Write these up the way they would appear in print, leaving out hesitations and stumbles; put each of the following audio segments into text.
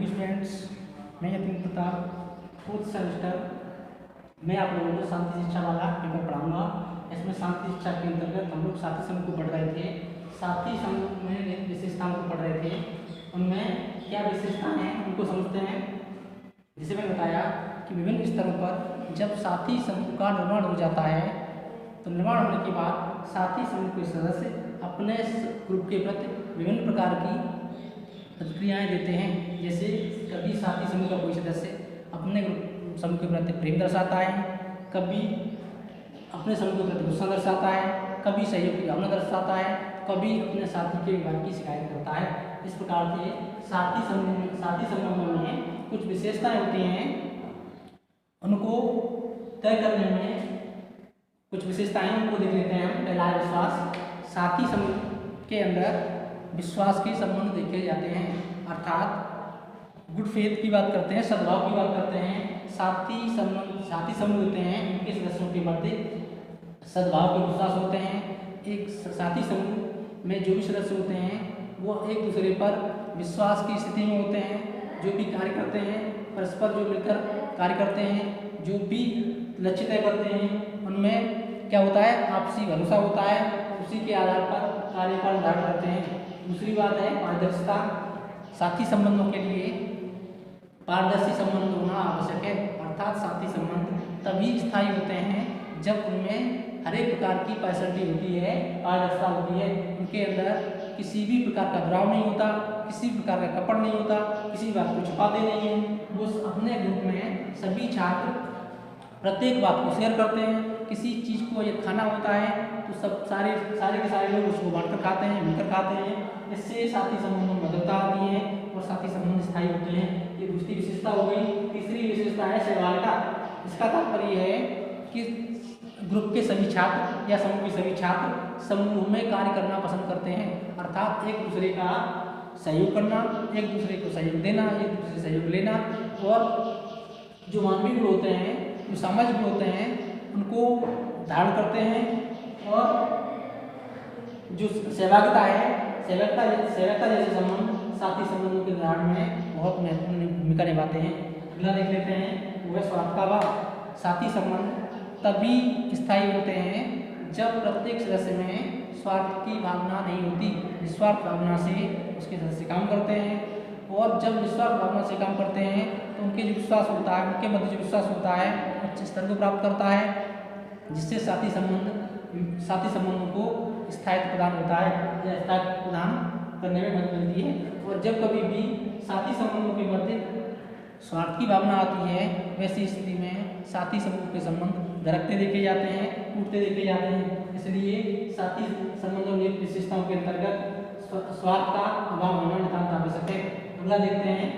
Students, मैं Yatin Pratap fourth semester में आप लोगों को शांति शिक्षा वाला पेपर पढ़ाऊंगा। इसमें शांति शिक्षा के अंतर्गत हम लोग साथी समूह को पढ़ रहे थे। साथी समूह में विशेषताओं को पढ़ रहे थे, उनमें क्या विशेषताएं हैं उनको समझते हैं। जिसे मैंने बताया कि विभिन्न स्तरों पर जब साथी समूह का निर्माण हो जाता है तो निर्माण होने के बाद साथी समूह के सदस्य अपने ग्रुप के प्रति विभिन्न प्रकार की प्रतिक्रियाएं देते हैं। जैसे कभी साथी समूह का कोई सदस्य अपने समूह के प्रति प्रेम दर्शाता है, कभी अपने समूह के प्रति गुस्सा दर्शाता है, कभी सहयोग की भावना दर्शाता है, कभी अपने साथी के व्यवहार की शिकायत करता है। इस प्रकार से साथी समूह में कुछ विशेषताएं होती हैं, उनको तय करने में कुछ विशेषताएं उनको देख लेते हैं हम। पहला है विश्वास। साथी समूह के अंदर विश्वास के संबंध देखे जाते हैं, अर्थात गुड फेथ की बात करते हैं, सद्भाव की बात करते हैं। साथी समूह होते हैं, उनके सदस्यों के मध्य सद्भाव के विश्वास होते हैं। एक साथी समूह में जो भी सदस्य होते हैं वो एक दूसरे पर विश्वास की स्थिति में होते हैं। जो भी कार्य करते हैं परस्पर जो मिलकर कार्य करते हैं, जो भी लक्ष्य तय करते हैं उनमें क्या होता है, आपसी भरोसा होता है, उसी के आधार पर कार्य का निर्धारण करते हैं। दूसरी बात है पारदर्शिता। साथी संबंधों के लिए पारदर्शी संबंध होना आवश्यक है, अर्थात साथी संबंध तभी स्थायी होते हैं जब उनमें हर एक प्रकार की पर्सनैलिटी होती है, पारदर्शिता होती है। उनके अंदर किसी भी प्रकार का दुराव नहीं होता, किसी प्रकार का कपट नहीं होता, किसी बात को छुपाते नहीं हैं। वो अपने ग्रुप में सभी छात्र प्रत्येक बात को शेयर करते हैं। किसी चीज़ को ये खाना होता है तो सब सारे के सारे लोग उसको बांटकर खाते हैं, मिलकर खाते हैं। इससे साथी समूह में मददता आती है और साथी समूह स्थायी होते हैं। ये दूसरी विशेषता हो गई। तीसरी विशेषता है सहभागिता। इसका तात्पर्य है कि ग्रुप के सभी छात्र या समूह के सभी छात्र समूह में कार्य करना पसंद करते हैं, अर्थात एक दूसरे का सहयोग करना, एक दूसरे को सहयोग देना, एक दूसरे से सहयोग लेना। और जो मानवीय गुण होते हैं, जो सामाजिक गुण होते हैं, उनको धारण करते हैं। और जो सहभागिता है, सहभागिता जैसे संबंध साथी संबंधों के निर्माण में बहुत महत्वपूर्ण भूमिका निभाते हैं। अगला देख लेते हैं, वो है स्वार्थ का अभाव। साथी संबंध तभी स्थायी होते हैं जब प्रत्येक सदस्य में स्वार्थ की भावना नहीं होती। निस्वार्थ भावना से उसके सदस्य काम करते हैं, और जब निस्वार्थ भावना से काम करते हैं तो उनके जो विश्वास होता है, उनके मध्य जो विश्वास होता है अच्छे स्तर को प्राप्त करता है, जिससे साथी संबंधों को स्थायित्व प्रदान होता है या स्थायित्व प्रदान करने में मदद मिलती है। और जब कभी भी साथी संबंधों के मध्य स्वार्थ की भावना आती है, वैसी स्थिति में साथी समूह के संबंध धड़कते देखे जाते हैं, टूटते देखे जाते हैं। इसलिए साथी संबंधों में विशेषताओं के अंतर्गत स्वार्थ का अभाव होना नितांत आवश्यक है। अगला देखते हैं,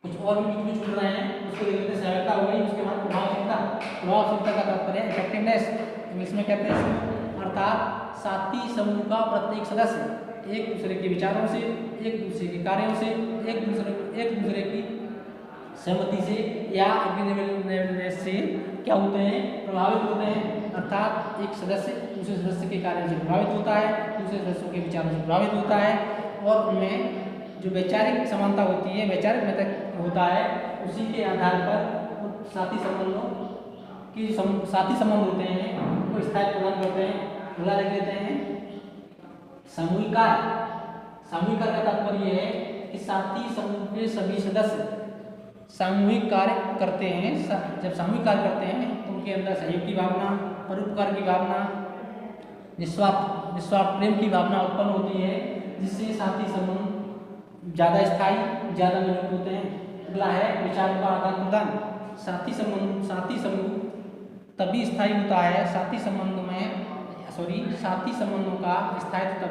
कुछ और भी छूट रहे हैं, उसको देख लेते हैं। सहभागिता हो गई, उसके बाद प्रभावशीलता का तात्पर्य इफेक्टिवनेस, इंग्लिश में कहते हैं, अर्थात साथी समूह का प्रत्येक सदस्य एक दूसरे के विचारों से, एक दूसरे के कार्यों से, एक दूसरे की सहमति से या एग्रीमेंट से क्या होते हैं, प्रभावित होते हैं। अर्थात एक सदस्य दूसरे सदस्य के कार्यों से प्रभावित होता है, दूसरे सदस्यों के विचारों से प्रभावित होता है, और उनमें जो वैचारिक समानता होती है, वैचारिक मेथड होता है, उसी के आधार पर साथी संबंध होते हैं, वो स्थायित्व प्रदान करते हैं। अगला देख लेते हैं, सामूहिक कार्य। सामूहिक कार्य का तात्पर्य है कि साथी समूह के सभी सदस्य सामूहिक कार्य करते हैं। जब सामूहिक कार्य करते हैं तो उनके अंदर सहयोग की भावना, परोपकार की भावना, निस्वार्थ प्रेम की भावना उत्पन्न होती है, जिससे साथी संबंध ज़्यादा स्थायी, ज़्यादा मजबूत होते हैं। अगला है विचारों का आदान प्रदान। साथी समूह तभी स्थायी होता है, साथी संबंधों का स्थायित्व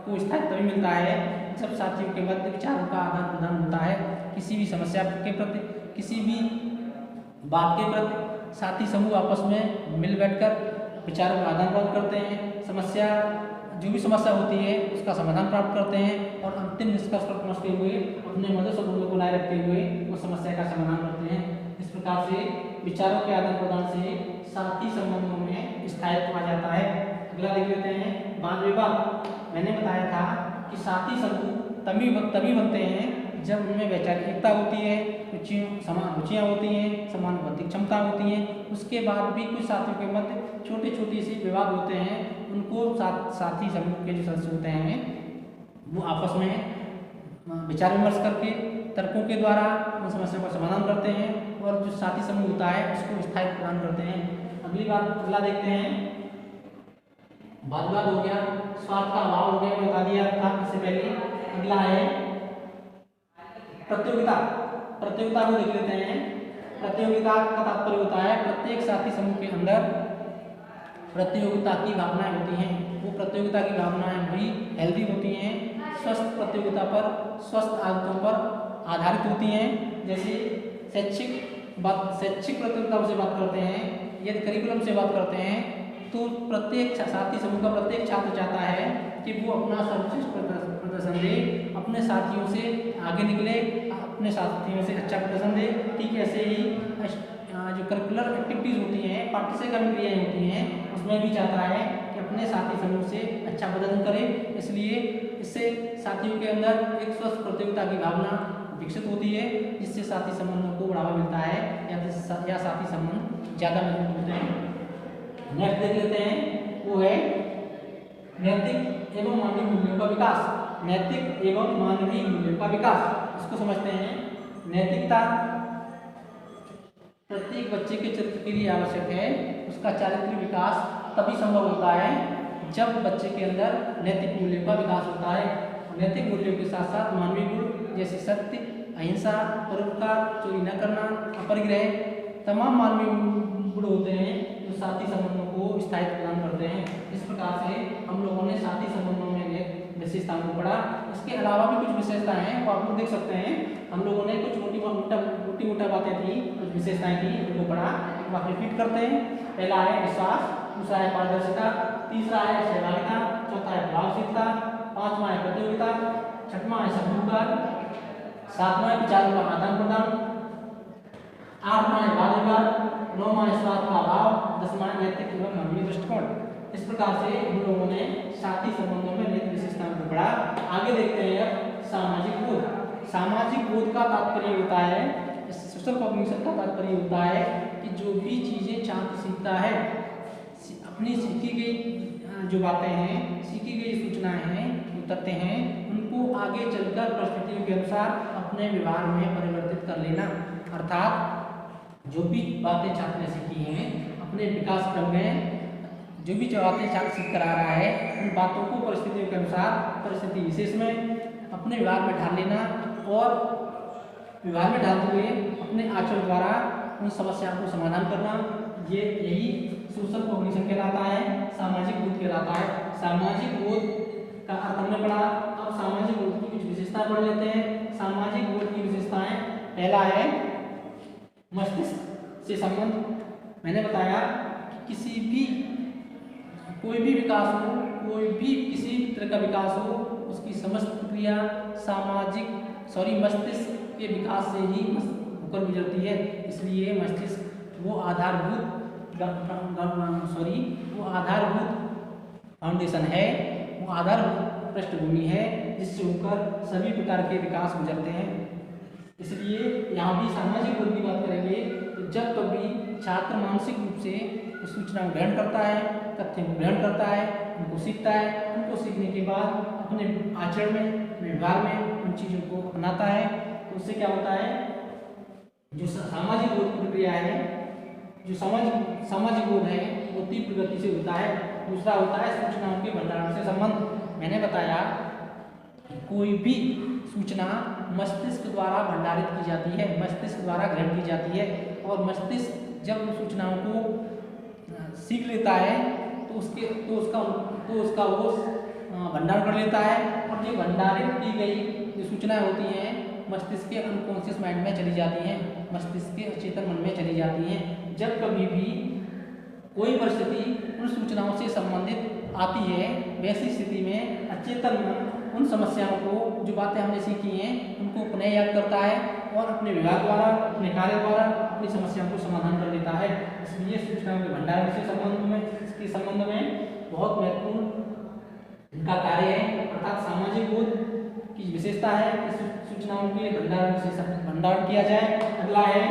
तभी मिलता है जब साथियों के मध्य विचारों का आदान प्रदान होता है। किसी भी समस्या के प्रति, किसी भी बात के प्रति साथी समूह आपस में मिल बैठकर विचारों का आदान प्रदान करते हैं। जो भी समस्या होती है उसका समाधान प्राप्त करते हैं, और अंतिम निष्कर्ष पर पहुँचते हुए अपने मधुर संबंधों को बनाए रखते हुए वो समस्या का समाधान करते हैं। इस प्रकार से विचारों के आदान प्रदान से साथी संबंधों में स्थायित्व आ जाता है। अगला देख लेते हैं, वाद विवाद। मैंने बताया था कि साथी समूह तभी बनते हैं जब उनमें वैचारिक एकता होती है, समान रुचियाँ होती हैं, समान बौद्धिक क्षमता होती हैं, उसके बाद भी कुछ साथियों के मध्य छोटे छोटे से विवाद होते हैं, उनको साथी समूह के जो सदस्य होते हैं वो आपस में विचार विमर्श करके तर्कों के द्वारा उन समस्या का समाधान करते हैं और जो साथी समूह होता है उसको स्थायी प्रदान करते हैं। अगला देखते हैं, वाद विवाद हो गया, स्वार्थ का अभाव हो गया, मैं बता दिया था इससे पहले। अगला है प्रतियोगिता। प्रतियोगिता को देख लेते हैं। प्रतियोगिता का तात्पर्य होता है प्रत्येक साथी समूह के अंदर प्रतियोगिता की भावनाएं होती हैं। वो प्रतियोगिता की भावनाएं भी हेल्दी होती हैं, स्वस्थ प्रतियोगिता पर, स्वस्थ आदतों पर आधारित होती हैं। जैसे शैक्षिक प्रतियोगिता से बात करते हैं, यदि करिकुलम से बात करते हैं तो प्रत्येक साथी समूह का प्रत्येक छात्र चाहता है कि वो अपना सर्वश्रेष्ठ प्रदर्शन दे, अपने साथियों से आगे निकले, अपने साथियों से अच्छा प्रदर्शन दे। ठीक ऐसे ही जो करिकुलर एक्टिविटीज़ होती हैं, पाठ्यक्रम क्रियाएँ होती हैं, उसमें भी चाहता है कि अपने साथी समूह से अच्छा प्रदर्शन करे। इसलिए इससे साथियों के अंदर एक स्वस्थ प्रतियोगिता की भावना विकसित होती है, जिससे साथी संबंधों को बढ़ावा मिलता है या साथी संबंध ज़्यादा मजबूत होते हैं। नेक्स्ट देख लेते हैं, वो है नैतिक एवं मानवीय मूल्यों का विकास। नैतिक एवं मानवीय मूल्यों का विकास, इसको समझते हैं। नैतिकता प्रत्येक बच्चे के चरित्र के लिए आवश्यक है। उसका चारित्रिक विकास तभी संभव होता है जब बच्चे के अंदर नैतिक मूल्यों का विकास होता है। नैतिक मूल्यों के साथ साथ मानवीय गुण जैसे सत्य, अहिंसा, परोपकार, चोरी न करना, अपरिग्रह, तमाम मानवीय गुण होते हैं जो साथी संबंधों को स्थायित्व प्रदान करते हैं। इस प्रकार से हम लोगों ने साथी संबंधों में विशेषताओं को पढ़ा। इसके अलावा भी कुछ विशेषताएं हैं, वो आप लोग देख सकते हैं। हम लोगों ने कुछ मोटी मोटा बातें थी, कुछ विशेषताएं थी, उनको पढ़ा। एक बार रिपीट करते हैं। पहला है विश्वास, दूसरा है पारदर्शिता, तीसरा है सहभागिता, चौथा है प्रभावशीलता, पांचवा है प्रतियोगिता, छठवां है समूहकार, सातवां है विचारों का आदान प्रदान, आठवां है वाद विवाद, नौवां है स्वार्थ का अभाव, दसवां है नैतिक एवं मानवीय दृष्टिकोण। इस प्रकार से हम लोगों ने साथी संबंधों में नैतिक विशेषताओं को पढ़ा। आगे देखते हैं अब सामाजिक बोध। सामाजिक बोध का तात्पर्य होता है, सोशल कॉग्निशन का तात्पर्य होता है कि जो भी चीज़ें छात्र सीखता है, अपनी सीखी गई जो बातें हैं, सीखी गई सूचनाएं हैं, जो तथ्य हैं, उनको आगे चलकर परिस्थितियों के अनुसार अपने व्यवहार में परिवर्तित कर लेना। अर्थात जो भी बातें छात्र ने सीखी हैं अपने विकास क्रम में, जो भी बातें छात्र सीख कर आ रहा है, उन बातों को परिस्थितियों के अनुसार परिस्थिति विशेष में अपने व्यवहार में ढाल लेना और व्यवहार में डालते हुए अपने आचरण द्वारा उन समस्याओं को समाधान करना। यही सोशल कॉग्निशन कहलाता है, सामाजिक बोध कहलाता है। सामाजिक बोध का अर्थ हमने पढ़ा। अब सामाजिक बोध की कुछ विशेषताएं पढ़ लेते हैं। सामाजिक बोध की विशेषताएं, पहला है मस्तिष्क से संबंध। मैंने बताया कि किसी भी कोई भी विकास हो, कोई भी किसी तरह का विकास हो, उसकी समस्त प्रक्रिया मस्तिष्क के विकास से ही होकर गुजरती है। इसलिए मस्तिष्क वो आधारभूत फाउंडेशन है, वो आधारभूत पृष्ठभूमि है जिससे होकर सभी प्रकार के विकास गुजरते हैं। इसलिए यहाँ भी सामाजिक बोध की बात करेंगे तो जब कभी छात्र मानसिक रूप से सूचना को ग्रहण करता है, तथ्यों को ग्रहण करता है, उनको सीखता है, उनको सीखने के बाद अपने आचरण में, व्यवहार में उन चीज़ों को अपनाता है, तो उससे क्या होता है, जो सामाजिक बोध की प्रक्रिया है, जो सामाजिक बोध है वो तीव्र गति से होता है। दूसरा होता है सूचनाओं के भंडारण से संबंध। मैंने बताया कोई भी सूचना मस्तिष्क द्वारा भंडारित की जाती है, मस्तिष्क द्वारा ग्रहण की जाती है, और मस्तिष्क जब उन सूचनाओं को सीख लेता है तो उसका वो भंडारण कर लेता है, और जो भंडारित की गई जो सूचनाएं होती हैं मस्तिष्क के अनकॉन्शियस माइंड में चली जाती हैं, मस्तिष्क के अचेतन मन में चली जाती हैं। जब कभी भी कोई परिस्थिति उन सूचनाओं से संबंधित आती है, वैसी स्थिति में अचेतन मन उन समस्याओं को, जो बातें हमने सीखी हैं, उनको पुनः याद करता है और अपने व्यवहार द्वारा, अपने कार्य द्वारा अपनी समस्याओं को समाधान कर लेता है। इसलिए सूचनाओं के भंडारण से इसके संबंध में बहुत महत्वपूर्ण इनका कार्य है। अर्थात सामाजिक बोध की विशेषता है कि सूचनाओं के भंडारण किया जाए। अगला है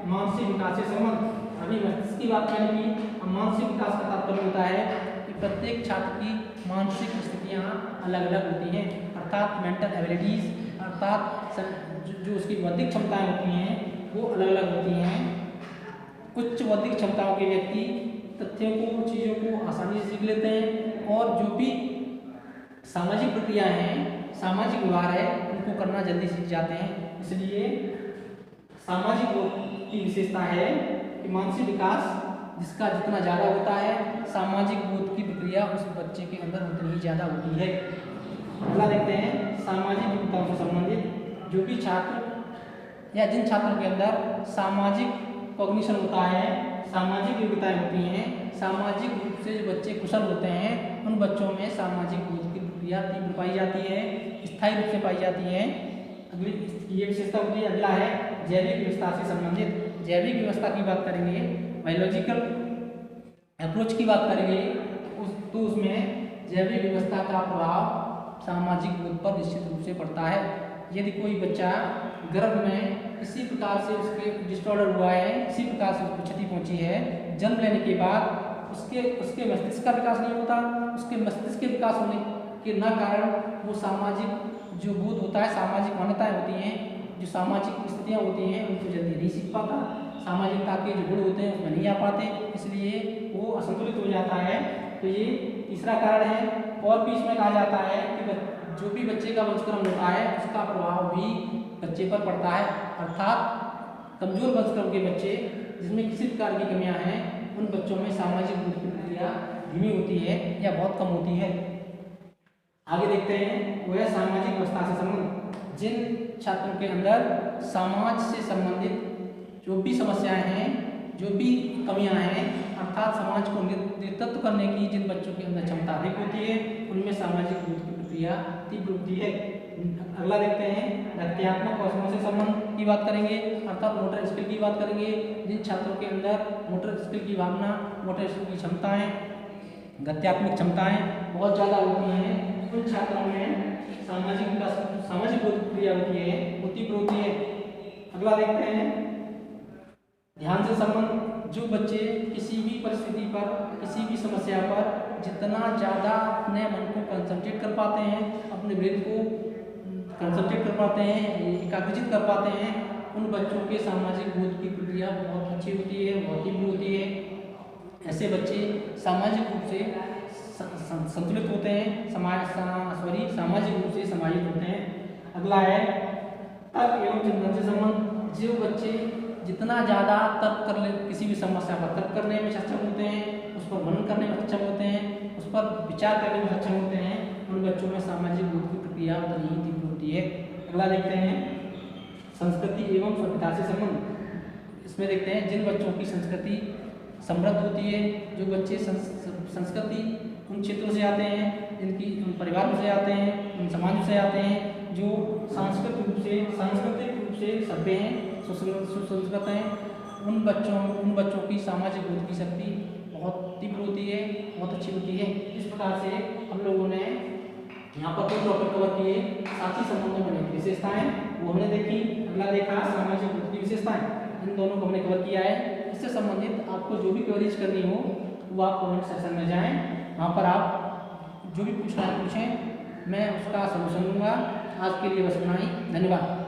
मानसिक विकास से संबंध। अभी मस्तिष्क की बात मैंने की। अब मानसिक विकास का तात्पर्य होता है कि प्रत्येक छात्र की मानसिक स्थितियाँ अलग अलग होती हैं, अर्थात मेंटल एबिलिटीज, अर्थात जो उसकी बौद्धिक क्षमताएं होती हैं वो अलग अलग होती हैं। उच्च बौद्धिक क्षमताओं के व्यक्ति तथ्यों को, चीज़ों को आसानी से सीख लेते हैं और जो भी सामाजिक प्रक्रियाएं हैं, सामाजिक व्यवहार है, उनको करना जल्दी सीख जाते हैं। इसलिए सामाजिक बोध की विशेषता है कि मानसिक विकास जिसका जितना ज़्यादा होता है, सामाजिक बोध की प्रक्रिया उस बच्चे के अंदर उतनी ही ज़्यादा होती है। अगला देखते हैं सामाजिक योग्यताओं से संबंधित। जो भी छात्र या जिन छात्रों के अंदर सामाजिक कॉग्निशन होता है, सामाजिक योग्यताएं होती हैं, सामाजिक रूप से जो बच्चे कुशल होते हैं, उन बच्चों में सामाजिक बोध की प्रक्रिया तीव्र पाई जाती है, स्थायी रूप से पाई जाती है। अगली ये विशेषता होती है। अगला है जैविक व्यवस्था से संबंधित। जैविक व्यवस्था की बात करेंगे, बायोलॉजिकल अप्रोच की बात करेंगे तो उसमें जैविक व्यवस्था का प्रभाव सामाजिक बोध पर निश्चित रूप से पड़ता है। यदि कोई बच्चा गर्भ में किसी प्रकार से उसके डिसऑर्डर हुआ है, किसी प्रकार से उसको क्षति पहुंची है, जन्म लेने के बाद उसके मस्तिष्क का विकास नहीं होता, उसके मस्तिष्क के विकास होने के न कारण वो सामाजिक जो बोध होता है, सामाजिक मान्यताएं होती हैं, जो सामाजिक स्थितियाँ होती हैं, उनको जल्दी नहीं सीख पाता, सामाजिकता के जो गुण होते हैं उसमें नहीं आ पाते, इसलिए वो असंतुलित हो जाता है। तो ये तीसरा कारण है। और भी इसमें कहा जाता है कि जो भी बच्चे का वंशक्रम होता है उसका प्रभाव भी बच्चे पर पड़ता है, अर्थात कमजोर वंशक्रम के बच्चे जिसमें किसी प्रकार की कमियां हैं, उन बच्चों में सामाजिक बोध की प्रक्रिया धीमी होती है या बहुत कम होती है। आगे देखते हैं वो है सामाजिक व्यवस्था से संबंध। जिन छात्रों के अंदर समाज से संबंधित जो भी समस्याएं हैं, जो भी कमियां हैं, अर्थात समाज को नेतृत्व करने की जिन बच्चों के अंदर क्षमता अधिक होती है, उनमें सामाजिक बोध की प्रक्रिया तीव्र होती है। अगला देखते हैं गत्यात्मक कौशलों से संबंध की बात करेंगे, अर्थात मोटर स्किल की बात करेंगे। जिन छात्रों के अंदर मोटर स्किल की भावना, मोटर स्किल की क्षमताएं, गत्यात्मक क्षमताएं बहुत ज़्यादा होती हैं, उन छात्रों में सामाजिक बोध की प्रक्रिया होती है, वो तीव्र होती है। अगला देखते हैं ध्यान से संबंध। जो बच्चे किसी भी परिस्थिति पर, किसी भी समस्या पर जितना ज़्यादा अपने मन को कंसंट्रेट कर पाते हैं, अपने ब्रेन को कंसंट्रेट कर पाते हैं, एकाग्रचित कर पाते हैं, उन बच्चों के सामाजिक बोध की प्रक्रिया बहुत अच्छी होती है, बहुत तीव्र होती है। ऐसे बच्चे सामाजिक रूप से संतुलित होते हैं, सामाजिक रूप से समाहित होते हैं। अगला है तर्क एवं चिंतन से संबंध। जो बच्चे जितना ज़्यादा तर्क कर ले, किसी भी समस्या पर तर्क करने में सक्षम होते हैं, उस पर मनन करने में सक्षम होते हैं, उस पर विचार करने में सक्षम होते हैं, उन बच्चों में सामाजिक बोध की प्रक्रिया उतनी ही तीव्र होती है। अगला देखते हैं संस्कृति एवं सभ्यता से संबंध। इसमें देखते हैं जिन बच्चों की संस्कृति समृद्ध होती है, जो बच्चे संस्कृति उन क्षेत्रों से आते हैं, जिनकी उन परिवारों से आते हैं, उन समाजों से आते हैं, जो सांस्कृतिक रूप से सभ्य हैं, सुसंस्कृत हैं, उन बच्चों की सामाजिक बोध की शक्ति बहुत तीव्र होती है, बहुत अच्छी होती है। इस प्रकार से हम लोगों ने यहाँ पर दो टॉपिक कवर किए। साथी संबंधों में विशेषताएं वो हमने देखी, अगला देखा सामाजिक बोध की विशेषताएं, इन दोनों को हमने कवर किया है। इससे संबंधित आपको जो भी क्वेरीज करनी हो वो आप कमेंट सेक्शन में जाएं, वहाँ पर आप जो भी पूछना है पूछें, मैं उसका सलूशन दूंगा। आज के लिए बस इतना ही, धन्यवाद।